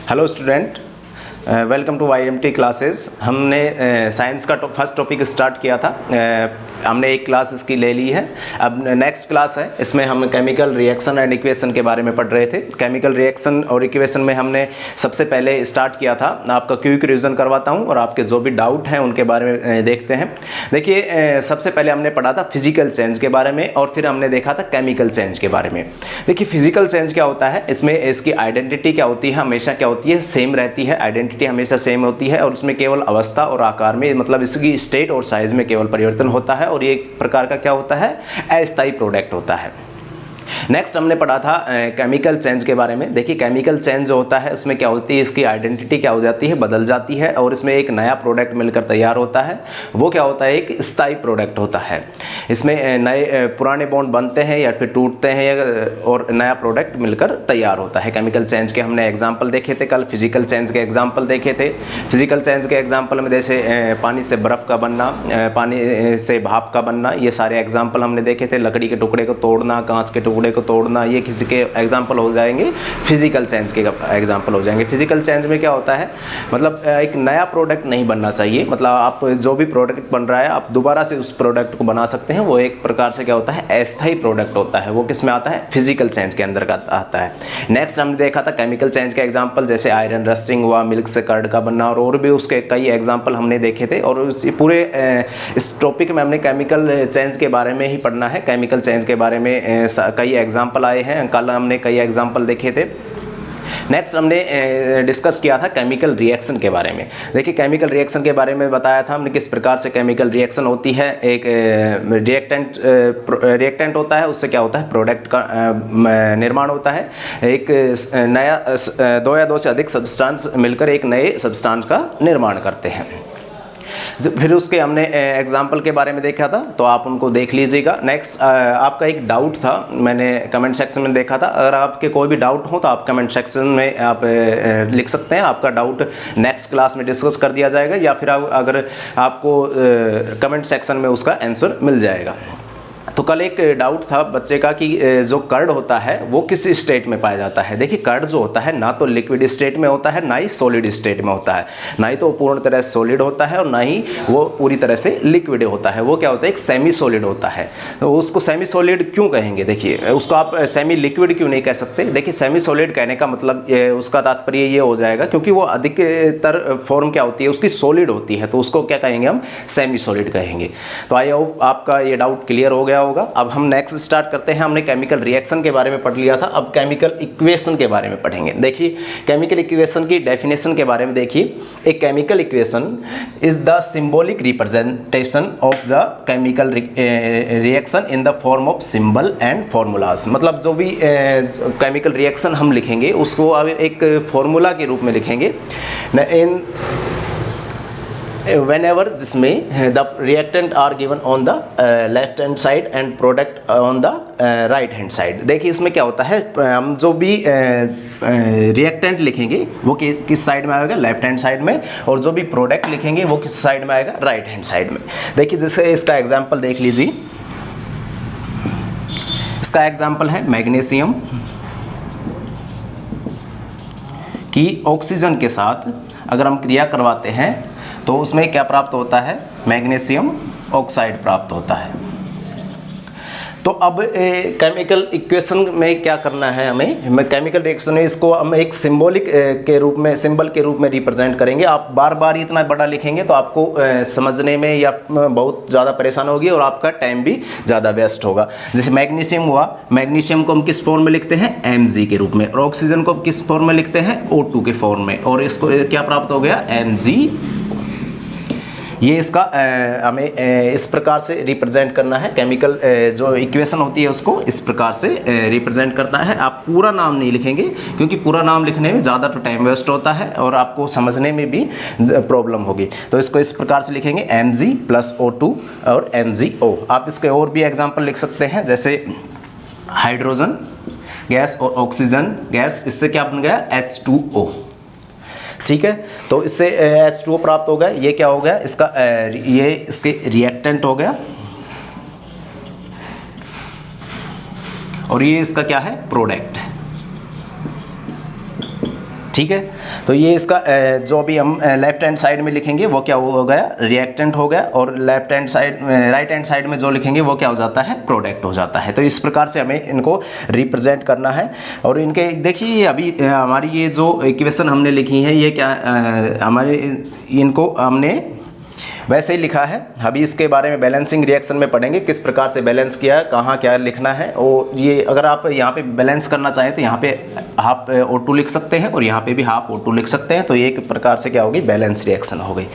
Hello student, welcome to YMT classes. हमने science का first topic start किया था। हमने एक क्लास इसकी ले ली है। अब नेक्स्ट क्लास है, इसमें हम केमिकल रिएक्शन एंड इक्वेशन के बारे में पढ़ रहे थे। केमिकल रिएक्शन और इक्वेशन में हमने सबसे पहले स्टार्ट किया था। आपका क्विक रिवीजन करवाता हूं और आपके जो भी डाउट हैं उनके बारे में देखते हैं। देखिए, सबसे पहले हमने पढ़ा था फिजिकल चेंज के बारे में और फिर हमने देखा था केमिकल चेंज के बारे में। देखिए, फिजिकल चेंज क्या होता है, इसमें इसकी आइडेंटिटी क्या होती है, हमेशा क्या होती है, सेम रहती है। आइडेंटिटी हमेशा सेम होती है और उसमें केवल अवस्था और आकार में, मतलब इसकी स्टेट और साइज में केवल परिवर्तन होता है और ये एक प्रकार का क्या होता है, अस्थायी प्रोडक्ट होता है। नेक्स्ट हमने पढ़ा था केमिकल चेंज के बारे में। देखिए, केमिकल चेंज जो होता है उसमें क्या होती है, इसकी आइडेंटिटी क्या हो जाती है, बदल जाती है और इसमें एक नया प्रोडक्ट मिलकर तैयार होता है। वो क्या होता है, एक स्थायी प्रोडक्ट होता है। इसमें नए पुराने बॉन्ड बनते हैं या फिर टूटते हैं और नया प्रोडक्ट मिलकर तैयार होता है। केमिकल चेंज के हमने एग्जाम्पल देखे थे कल, फिजिकल चेंज के एग्जाम्पल देखे थे। फिजिकल चेंज के एग्जाम्पल में जैसे पानी से बर्फ़ का बनना, पानी से भाप का बनना, ये सारे एग्जाम्पल हमने देखे थे। लकड़ी के टुकड़े को तोड़ना, कांच के टुकड़े को तोड़ना, ये किसी के एग्जाम्पल हो जाएंगे, फिजिकल चेंज के एग्जाम्पल हो जाएंगे। फिजिकल चेंज में क्या होता है, मतलब एक नया प्रोडक्ट नहीं बनना चाहिए। मतलब आप जो भी प्रोडक्ट बन रहा है आप दोबारा से उस प्रोडक्ट को बना सकते हैं। वो एक प्रकार से क्या होता है, अस्थायी प्रोडक्ट होता है। वो किस में आता है, फिजिकल चेंज के अंदर का आता है। नेक्स्ट हमने देखा था केमिकल चेंज के एग्जाम्पल, जैसे आयरन रस्टिंग हुआ, मिल्क से कर्ड का बनना और भी उसके कई एग्जाम्पल हमने देखे थे। और पूरे इस टॉपिक में हमने केमिकल चेंज के बारे में ही पढ़ना है। केमिकल चेंज के बारे में कई एग्जाम्पल आए हैं, कल हमने कई एग्जाम्पल देखे थे। नेक्स्ट हमने डिस्कस किया था केमिकल रिएक्शन के बारे में। देखिए, केमिकल रिएक्शन के बारे में बताया था हमने किस प्रकार से केमिकल रिएक्शन होती है। एक रिएक्टेंट होता है, उससे क्या होता है, प्रोडक्ट का निर्माण होता है। एक नया दो या दो से अधिक सब्सटेंस मिलकर एक नए सब्सटेंस का निर्माण करते हैं। फिर उसके हमने एग्जाम्पल के बारे में देखा था, तो आप उनको देख लीजिएगा। नेक्स्ट आपका एक डाउट था, मैंने कमेंट सेक्शन में देखा था। अगर आपके कोई भी डाउट हो तो आप कमेंट सेक्शन में आप लिख सकते हैं। आपका डाउट नेक्स्ट क्लास में डिस्कस कर दिया जाएगा या फिर अगर आपको कमेंट सेक्शन में उसका आंसर मिल जाएगा। तो कल एक डाउट था बच्चे का कि जो कर्ड होता है वो किस स्टेट में पाया जाता है। देखिए, कर्ड जो होता है ना तो लिक्विड स्टेट में होता है, ना ही सॉलिड स्टेट में होता है। ना ही तो पूर्ण तरह से सॉलिड होता है और ना ही वो पूरी तरह से लिक्विड होता है। वो क्या होता है, एक सेमी सॉलिड होता है। तो उसको सेमी सॉलिड क्यों कहेंगे, देखिए उसको आप सेमी लिक्विड क्यों नहीं कह सकते। देखिए, सेमी सॉलिड कहने का मतलब उसका तात्पर्य ये हो जाएगा क्योंकि वो अधिकतर फॉर्म क्या होती है, उसकी सॉलिड होती है, तो उसको क्या कहेंगे, हम सेमी सॉलिड कहेंगे। तो आई होप आपका ये डाउट क्लियर हो गया होगा। अब हम नेक्स्ट स्टार्ट करते हैं। हमने केमिकल रिएक्शन के बारे में पढ़ लिया था, अब केमिकल इक्वेशन के बारे में पढ़ेंगे। देखिए, केमिकल इक्वेशन की डेफिनेशन के बारे में देखिए। एक chemical equation is the symbolic representation of the chemical reaction in the form of symbol and formulas. मतलब जो भी केमिकल रिएक्शन हम लिखेंगे उसको अब एक फॉर्मूला के रूप में लिखेंगे। इन whenever जिसमें the reactant are given on the left hand side and product on the right hand side। देखिए, इसमें क्या होता है, हम जो भी रिएक्टेंट लिखेंगे वो किस साइड में आएगा, लेफ्ट हैंड साइड में, और जो भी प्रोडक्ट लिखेंगे वो किस साइड में आएगा, राइट हैंड साइड में। देखिए, जैसे इसका एग्जांपल देख लीजिए। इसका एग्जांपल है मैग्नीशियम की ऑक्सीजन के साथ अगर हम क्रिया करवाते हैं तो उसमें क्या प्राप्त होता है, मैग्नीशियम ऑक्साइड प्राप्त होता है। तो अब केमिकल इक्वेशन में क्या करना है हमें, केमिकल रिएक्शन में इसको हम एक सिंबॉलिक के रूप में, सिंबल के रूप में रिप्रेजेंट करेंगे। आप बार बार इतना बड़ा लिखेंगे तो आपको समझने में या बहुत ज़्यादा परेशान होगी और आपका टाइम भी ज़्यादा वेस्ट होगा। जैसे मैग्नीशियम हुआ, मैग्नीशियम को हम किस फॉर्म में लिखते हैं, Mg के रूप में, और ऑक्सीजन को किस फॉर्म में लिखते हैं, O2 के फॉर्म में, और इसको क्या प्राप्त हो गया, Mg। ये इसका हमें इस प्रकार से रिप्रेजेंट करना है। केमिकल जो इक्वेशन होती है उसको इस प्रकार से रिप्रेजेंट करता है। आप पूरा नाम नहीं लिखेंगे क्योंकि पूरा नाम लिखने में ज़्यादा तो टाइम वेस्ट होता है और आपको समझने में भी प्रॉब्लम होगी। तो इसको इस प्रकार से लिखेंगे Mg + O2 और MgO। आप इसके और भी एग्जाम्पल लिख सकते हैं, जैसे हाइड्रोजन गैस और ऑक्सीजन गैस, इससे क्या बन गया, H2O। ठीक है, तो इससे H2O प्राप्त हो गया। ये क्या हो गया, इसका ये इसके रिएक्टेंट हो गया और ये इसका क्या है, प्रोडक्ट। ठीक है। तो ये इसका जो भी हम लेफ्ट हैंड साइड में लिखेंगे वो क्या हो गया, रिएक्टेंट हो गया, और left hand side right hand side में जो लिखेंगे वो क्या हो जाता है, प्रोडक्ट हो जाता है। तो इस प्रकार से हमें इनको रिप्रेजेंट करना है। और इनके देखिए अभी हमारी ये जो इक्वेशन हमने लिखी है ये क्या हमारे इनको हमने वैसे ही लिखा है। अभी इसके बारे में बैलेंसिंग रिएक्शन में पढ़ेंगे किस प्रकार से बैलेंस किया है, कहाँ क्या लिखना है। और ये अगर आप यहाँ पे बैलेंस करना चाहें तो यहाँ पे हाफ O2 लिख सकते हैं और यहाँ पे भी हाफ O2 लिख सकते हैं। तो ये एक प्रकार से क्या होगी, बैलेंस रिएक्शन हो गई।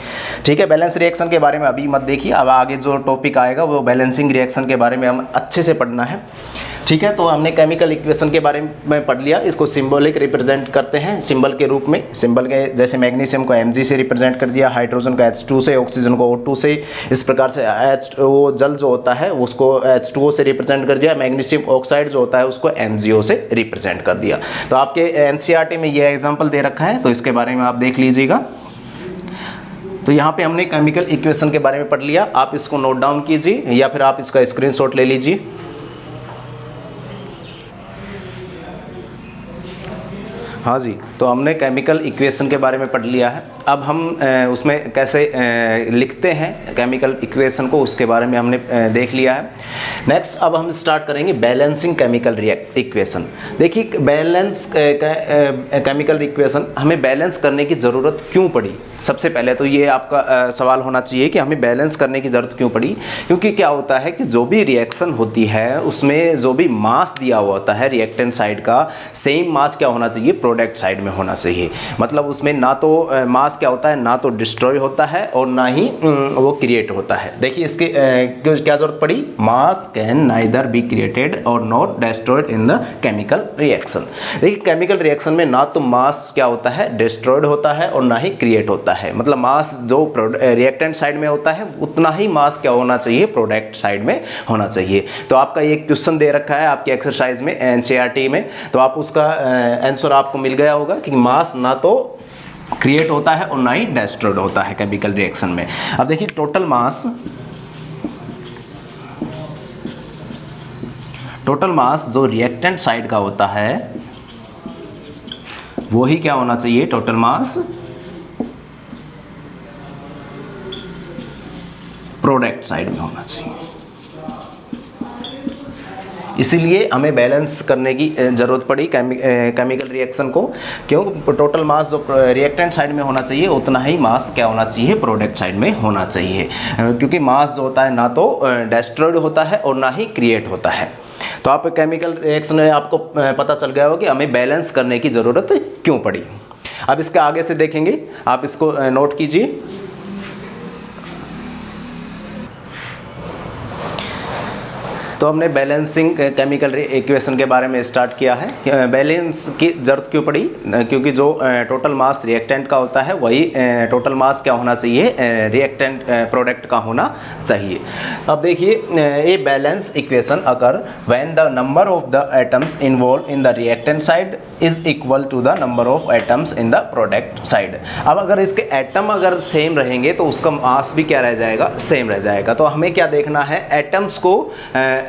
ठीक है, बैलेंस रिएक्शन के बारे में अभी मत देखिए, अब आगे जो टॉपिक आएगा वो बैलेंसिंग रिएक्शन के बारे में हम अच्छे से पढ़ना है। ठीक है, तो हमने केमिकल इक्वेशन के बारे में पढ़ लिया। इसको सिंबॉलिक रिप्रेजेंट करते हैं सिंबल के रूप में। सिंबल के जैसे मैग्नीशियम को Mg से रिप्रेजेंट कर दिया, हाइड्रोजन को H2 से, ऑक्सीजन को O2 से। इस प्रकार से वो जल जो होता है उसको H2O से रिप्रेजेंट कर दिया, मैग्नीशियम ऑक्साइड जो होता है उसको MgO से रिप्रेजेंट कर दिया। तो आपके NCERT में ये एग्जाम्पल दे रखा है, तो इसके बारे में आप देख लीजिएगा। तो यहाँ पे हमने केमिकल इक्वेशन के बारे में पढ़ लिया। आप इसको नोट डाउन कीजिए या फिर आप इसका स्क्रीनशॉट ले लीजिए। हाँ जी, तो हमने केमिकल इक्वेशन के बारे में पढ़ लिया है। अब हम उसमें कैसे लिखते हैं केमिकल इक्वेशन को, उसके बारे में हमने देख लिया है। नेक्स्ट अब हम स्टार्ट करेंगे बैलेंसिंग केमिकल इक्वेशन। देखिए बैलेंस केमिकल इक्वेशन हमें बैलेंस करने की ज़रूरत क्यों पड़ी। सबसे पहले तो ये आपका सवाल होना चाहिए कि हमें बैलेंस करने की ज़रूरत क्यों पड़ी। क्योंकि क्या होता है कि जो भी रिएक्शन होती है उसमें जो भी मास दिया हुआ होता है रिएक्टेंट साइड का, सेम मास क्या होना चाहिए, प्रोडक्ट साइड में होना चाहिए। मतलब उसमें ना तो मास क्या होता है, ना तो डिस्ट्रॉय होता है और ना ही वो क्रिएट होता है। देखिए इसके क्या जरूरत पड़ी, mass can neither be created or not destroyed in the chemical reaction. देखिए केमिकल रिएक्शन में ना तो मास क्या होता है, डिस्ट्रॉयड होता है और ना ही क्रिएट होता है। मतलब मास जो रिएक्टेंट साइड में होता है उतना ही मास क्या होना चाहिए, प्रोडक्ट साइड में होना चाहिए। तो आपका ये क्वेश्चन दे रखा है आपकी एक्सरसाइज में NCERT में, तो आप उसका आंसर आपको मिल गया होगा कि मास ना तो क्रिएट होता है और ना ही डिस्ट्रॉयड होता है केमिकल रिएक्शन में। अब देखिए टोटल मास जो रिएक्टेंट साइड का होता है वो ही क्या होना चाहिए, टोटल मास प्रोडक्ट साइड में होना चाहिए। इसीलिए हमें बैलेंस करने की ज़रूरत पड़ी केमिकल रिएक्शन को। क्यों, टोटल मास जो रिएक्टेंट साइड में होना चाहिए उतना ही मास क्या होना चाहिए, प्रोडक्ट साइड में होना चाहिए। क्योंकि मास जो होता है ना तो डिस्ट्रॉयड होता है और ना ही क्रिएट होता है। तो आप केमिकल रिएक्शन में आपको पता चल गया होगा कि हमें बैलेंस करने की ज़रूरत क्यों पड़ी। अब इसके आगे से देखेंगे, आप इसको नोट कीजिए। तो हमने बैलेंसिंग केमिकल इक्वेशन के बारे में स्टार्ट किया है। बैलेंस की ज़रूरत क्यों पड़ी, क्योंकि जो टोटल मास रिएक्टेंट का होता है वही टोटल मास क्या होना चाहिए, रिएक्टेंट प्रोडक्ट का होना चाहिए। अब देखिए a balance equation occur when the number of the atoms involve in the reactant side is equal to the number of atoms in the product side. अब अगर इसके एटम अगर सेम रहेंगे तो उसका मास भी क्या रह जाएगा, सेम रह जाएगा। तो हमें क्या देखना है,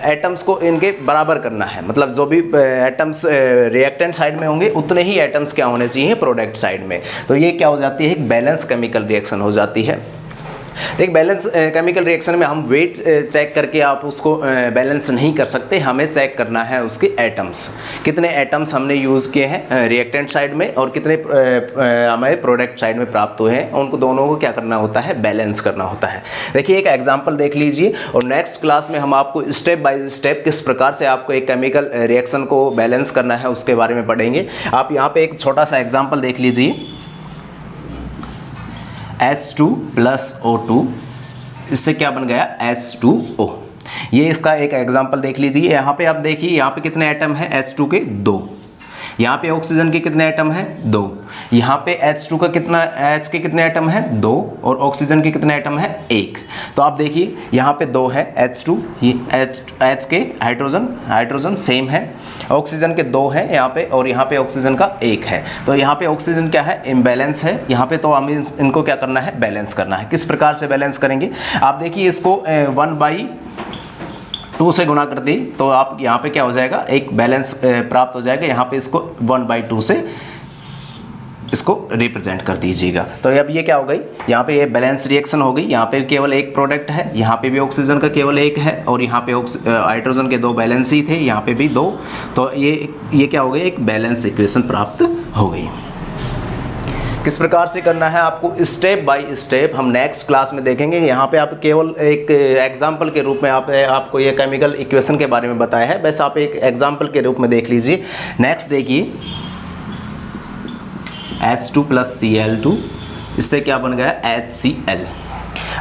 एटम्स को इनके बराबर करना है। मतलब जो भी एटम्स रिएक्टेंट साइड में होंगे उतने ही एटम्स क्या होने चाहिए, प्रोडक्ट साइड में। तो ये क्या हो जाती है, एक बैलेंस केमिकल रिएक्शन हो जाती है। एक बैलेंस केमिकल रिएक्शन में हम वेट चेक करके आप उसको बैलेंस नहीं कर सकते। हमें चेक करना है उसके एटम्स, कितने एटम्स हमने यूज़ किए हैं रिएक्टेंट साइड में और कितने हमारे प्रोडक्ट साइड में प्राप्त हुए हैं। उनको दोनों को क्या करना होता है, बैलेंस करना होता है। देखिए एक एग्जांपल देख लीजिए और नेक्स्ट क्लास में हम आपको स्टेप बाय स्टेप किस प्रकार से आपको एक केमिकल रिएक्शन को बैलेंस करना है उसके बारे में पढ़ेंगे। आप यहाँ पे एक छोटा सा एग्जाम्पल देख लीजिए। H2 प्लस O2, इससे क्या बन गया, H2O। ये इसका एक एग्जांपल देख लीजिए। यहाँ पे आप देखिए, यहाँ पे कितने एटम हैं, H2 के 2। यहाँ पे ऑक्सीजन के कितने एटम हैं, 2। यहाँ पे H2 का कितना, H के कितने एटम हैं, 2, और ऑक्सीजन के कितने एटम हैं, 1। तो आप देखिए यहाँ पे 2 है H2, ये H के हाइड्रोजन सेम है, ऑक्सीजन के 2 है यहाँ पे, और यहाँ पे ऑक्सीजन का 1 है। तो यहाँ पे ऑक्सीजन क्या है, इम्बैलेंस है यहाँ पे। तो हमें इनको क्या करना है, बैलेंस करना है। किस प्रकार से बैलेंस करेंगे, आप देखिए इसको 1/2 से गुणा कर दी तो आप यहाँ पे क्या हो जाएगा, एक बैलेंस प्राप्त हो जाएगा। यहाँ पे इसको 1/2 से इसको रिप्रेजेंट कर दीजिएगा। तो अब ये क्या हो गई, यहाँ पे ये बैलेंस रिएक्शन हो गई, यहाँ पे केवल एक प्रोडक्ट है, यहाँ पे भी ऑक्सीजन का केवल एक है, और यहाँ पे हाइड्रोजन के दो बैलेंस ही थे, यहाँ पे भी दो। तो ये क्या हो गई, एक बैलेंस इक्वेशन प्राप्त हो गई। किस प्रकार से करना है आपको स्टेप बाय स्टेप हम नेक्स्ट क्लास में देखेंगे। यहाँ पे आप केवल एक एग्जाम्पल के रूप में आपको ये केमिकल इक्वेशन के बारे में बताया है, बस आप एक एग्जाम्पल के रूप में देख लीजिए। नेक्स्ट देखिए H2 + Cl2, इससे क्या बन गया HCl।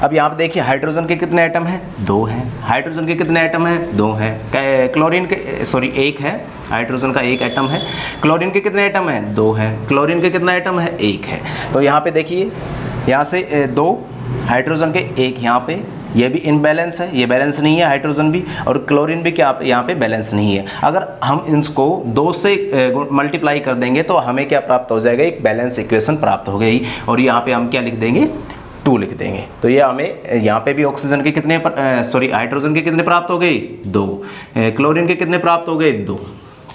अब यहाँ पे देखिए हाइड्रोजन के कितने एटम हैं, 2 हैं। हाइड्रोजन के कितने एटम हैं, 2 हैं। क्लोरीन के सॉरी 1 है, हाइड्रोजन का 1 एटम है। क्लोरीन के कितने एटम हैं, 2 हैं। क्लोरीन के कितना एटम है, 1 है। तो यहाँ पे देखिए यहाँ से 2 हाइड्रोजन के 1 यहाँ पे, ये भी इनबैलेंस है, ये बैलेंस नहीं है हाइड्रोजन भी, और क्लोरीन भी क्या यहाँ पे बैलेंस नहीं है। अगर हम इसको 2 से मल्टीप्लाई कर देंगे तो हमें क्या प्राप्त हो जाएगा, एक बैलेंस इक्वेशन प्राप्त हो गई। और यहाँ पे हम क्या लिख देंगे, 2 लिख देंगे। तो ये हमें यहाँ पे भी ऑक्सीजन के कितने हाइड्रोजन के कितने प्राप्त हो गए, 2। क्लोरीन के कितने प्राप्त हो गए, 2।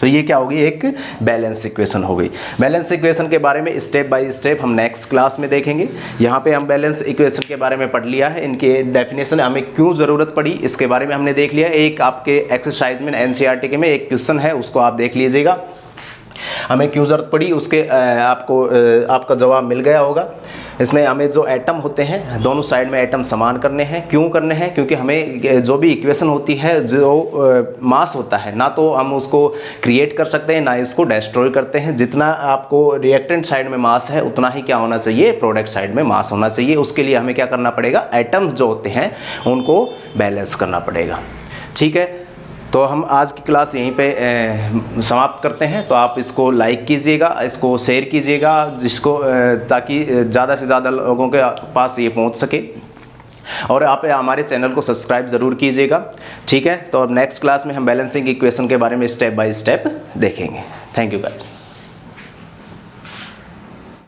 तो ये क्या होगी, एक बैलेंस इक्वेशन हो गई। बैलेंस इक्वेशन के बारे में स्टेप बाय स्टेप हम नेक्स्ट क्लास में देखेंगे। यहाँ पे हम बैलेंस इक्वेशन के बारे में पढ़ लिया है, इनके डेफिनेशन हमें क्यों ज़रूरत पड़ी इसके बारे में हमने देख लिया। एक आपके एक्सरसाइज में एनसीईआरटी के में एक क्वेश्चन है, उसको आप देख लीजिएगा, हमें क्यों ज़रूरत पड़ी उसके आपका जवाब मिल गया होगा। इसमें हमें जो एटम होते हैं दोनों साइड में एटम समान करने हैं। क्यों करने हैं, क्योंकि हमें जो भी इक्वेशन होती है, जो मास होता है, ना तो हम उसको क्रिएट कर सकते हैं ना इसको डिस्ट्रॉय करते हैं। जितना आपको रिएक्टेंट साइड में मास है उतना ही क्या होना चाहिए, प्रोडक्ट साइड में मास होना चाहिए। उसके लिए हमें क्या करना पड़ेगा, एटम जो होते हैं उनको बैलेंस करना पड़ेगा। ठीक है, तो हम आज की क्लास यहीं पे समाप्त करते हैं। तो आप इसको लाइक कीजिएगा, इसको शेयर कीजिएगा, जिसको ताकि ज़्यादा से ज़्यादा लोगों के पास ये पहुंच सके, और आप हमारे चैनल को सब्सक्राइब ज़रूर कीजिएगा। ठीक है, तो अब नेक्स्ट क्लास में हम बैलेंसिंग इक्वेशन के बारे में स्टेप बाय स्टेप देखेंगे। Thank you guys.